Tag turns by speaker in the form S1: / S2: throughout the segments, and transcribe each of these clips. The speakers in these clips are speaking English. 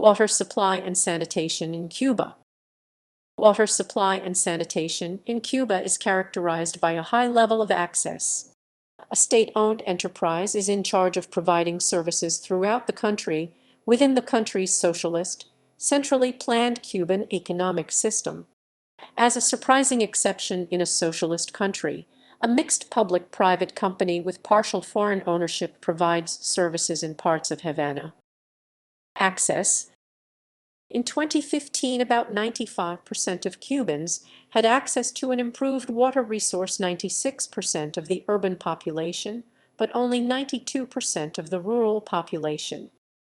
S1: Water supply and sanitation in Cuba. Water supply and sanitation in Cuba is characterized by a high level of access. A state-owned enterprise is in charge of providing services throughout the country within the country's socialist, centrally planned Cuban economic system. As a surprising exception in a socialist country, a mixed public-private company with partial foreign ownership provides services in parts of Havana. Access. In 2015, about 95% of Cubans had access to an improved water resource, 96% of the urban population, but only 92% of the rural population.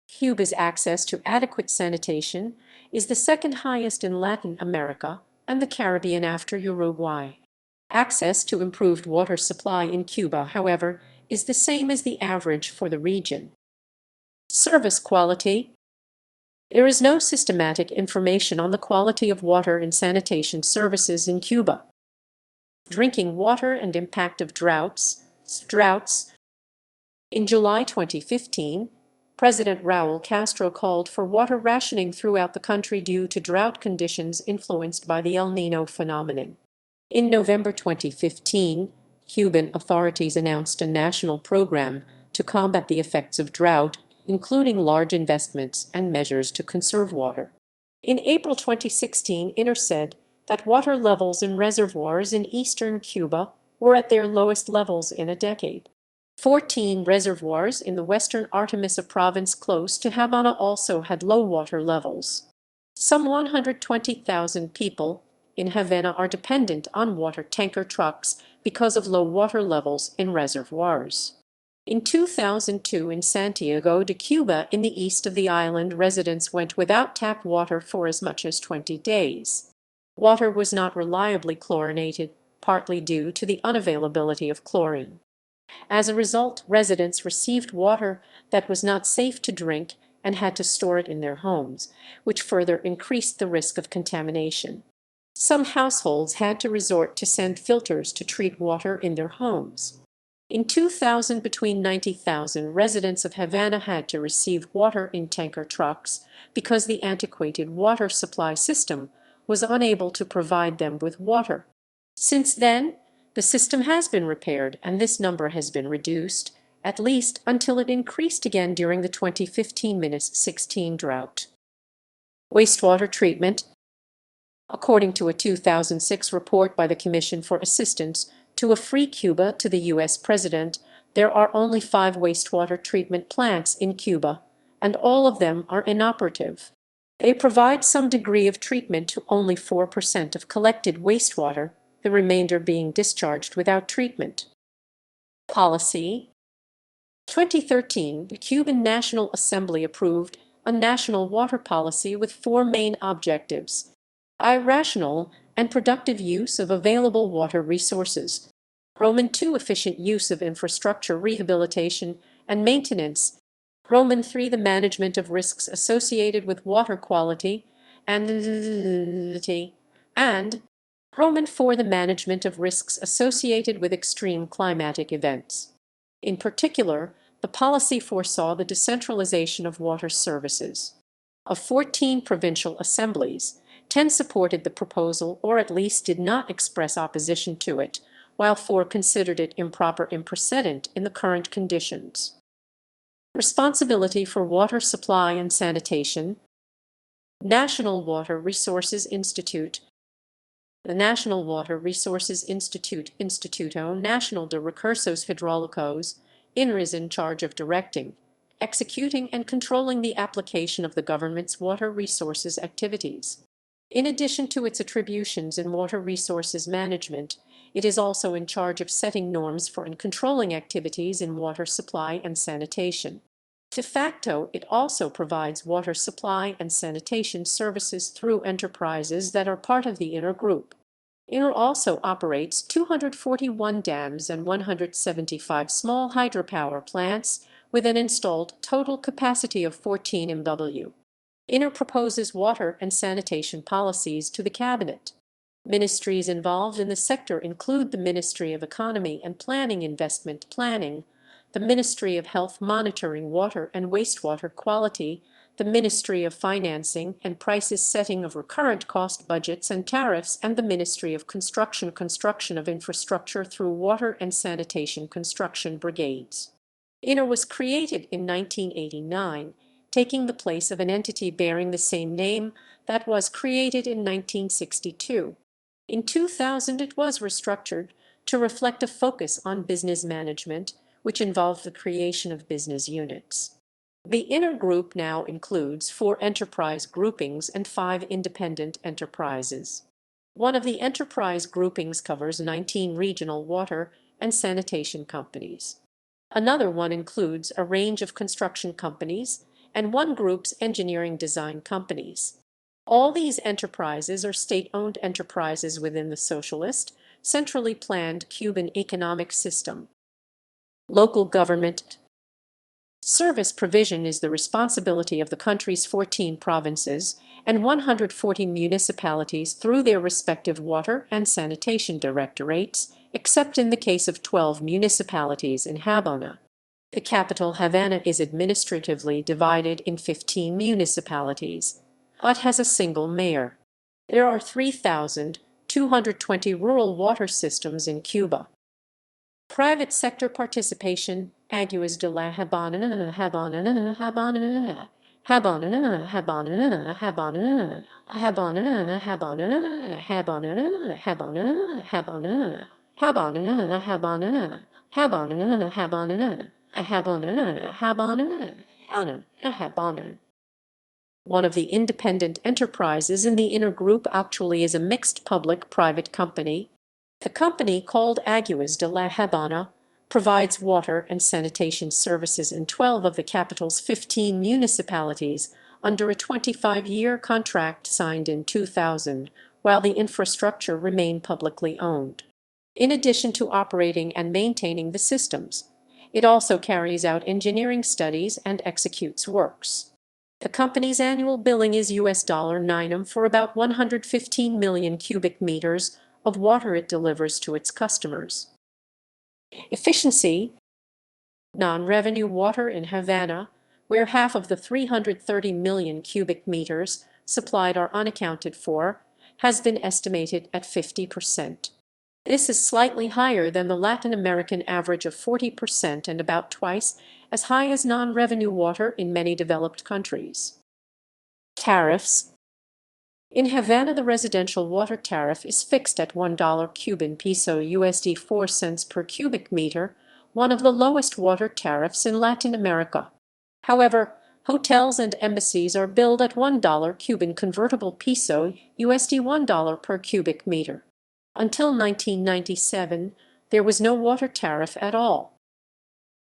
S1: Cuba's access to adequate sanitation is the second highest in Latin America and the Caribbean after Uruguay. Access to improved water supply in Cuba, however, is the same as the average for the region. Service quality. There is no systematic information on the quality of water and sanitation services in Cuba. Drinking water and impact of droughts. In July 2015, President Raúl Castro called for water rationing throughout the country due to drought conditions influenced by the El Niño phenomenon. In November 2015, Cuban authorities announced a national program to combat the effects of drought, including large investments and measures to conserve water. In April 2016, INER said that water levels in reservoirs in eastern Cuba were at their lowest levels in a decade. 14 reservoirs in the western Artemisa province close to Havana also had low water levels. Some 120,000 people in Havana are dependent on water tanker trucks because of low water levels in reservoirs. In 2002, in Santiago de Cuba, in the east of the island, residents went without tap water for as much as 20 days. Water was not reliably chlorinated, partly due to the unavailability of chlorine. As a result, residents received water that was not safe to drink and had to store it in their homes, which further increased the risk of contamination. Some households had to resort to send filters to treat water in their homes. In 2000, between 90,000 residents of Havana had to receive water in tanker trucks because the antiquated water supply system was unable to provide them with water. Since then, the system has been repaired and this number has been reduced, at least until it increased again during the 2015-16 drought. Wastewater treatment. According to a 2006 report by the Commission for Assistance to a Free Cuba to the U.S. President, there are only 5 wastewater treatment plants in Cuba, and all of them are inoperative. They provide some degree of treatment to only 4% of collected wastewater, the remainder being discharged without treatment. Policy. 2013, the Cuban National Assembly approved a national water policy with 4 main objectives: rational and productive use of available water resources. II, efficient use of infrastructure, rehabilitation, and maintenance. III, the management of risks associated with water quality and IV, the management of risks associated with extreme climatic events. In particular, the policy foresaw the decentralization of water services. Of 14 provincial assemblies, 10 supported the proposal or at least did not express opposition to it, while 4 considered it improper imprecedent in the current conditions. Responsibility for water supply and sanitation. National Water Resources Institute. The National Water Resources Institute, Instituto Nacional de Recursos Hidráulicos, INR, is in charge of directing, executing, and controlling the application of the government's water resources activities. In addition to its attributions in water resources management, it is also in charge of setting norms for and controlling activities in water supply and sanitation. De facto, it also provides water supply and sanitation services through enterprises that are part of the INR group. INR also operates 241 dams and 175 small hydropower plants with an installed total capacity of 14 MW. INR proposes water and sanitation policies to the Cabinet. Ministries involved in the sector include the Ministry of Economy and Planning, Investment Planning, the Ministry of Health Monitoring Water and Wastewater Quality, the Ministry of Financing and Prices setting of recurrent cost budgets and tariffs, and the Ministry of Construction of infrastructure through water and sanitation construction brigades. INER was created in 1989, taking the place of an entity bearing the same name that was created in 1962. In 2000 it was restructured to reflect a focus on business management, which involved the creation of business units. The INER group now includes 4 enterprise groupings and 5 independent enterprises. One of the enterprise groupings covers 19 regional water and sanitation companies. Another one includes a range of construction companies, and one group's engineering design companies. All these enterprises are state-owned enterprises within the socialist, centrally planned Cuban economic system. Local government service provision is the responsibility of the country's 14 provinces and 140 municipalities through their respective water and sanitation directorates, except in the case of 12 municipalities in Havana. The capital, Havana, is administratively divided in 15 municipalities, but has a single mayor. There are 3,220 rural water systems in Cuba. Private sector participation, Aguas de la Habana, Habana, Habana, Habana, Habana, Habana, Habana, Habana, Habana, Habana, Habana, Habana, Habana, Habana, Habana. One of the independent enterprises in the INER group actually is a mixed public-private company. The company, called Aguas de la Habana, provides water and sanitation services in 12 of the capital's 15 municipalities under a 25-year contract signed in 2000, while the infrastructure remained publicly owned. In addition to operating and maintaining the systems, it also carries out engineering studies and executes works. The company's annual billing is $9 for about 115 million cubic meters of water it delivers to its customers. Efficiency. Non-revenue water in Havana, where half of the 330 million cubic meters supplied are unaccounted for, has been estimated at 50%. This is slightly higher than the Latin American average of 40% and about twice as high as non-revenue water in many developed countries. Tariffs. In Havana, the residential water tariff is fixed at $1 Cuban peso USD 4 cents per cubic meter, one of the lowest water tariffs in Latin America. However, hotels and embassies are billed at $1 Cuban convertible peso USD $1 per cubic meter. Until 1997, there was no water tariff at all.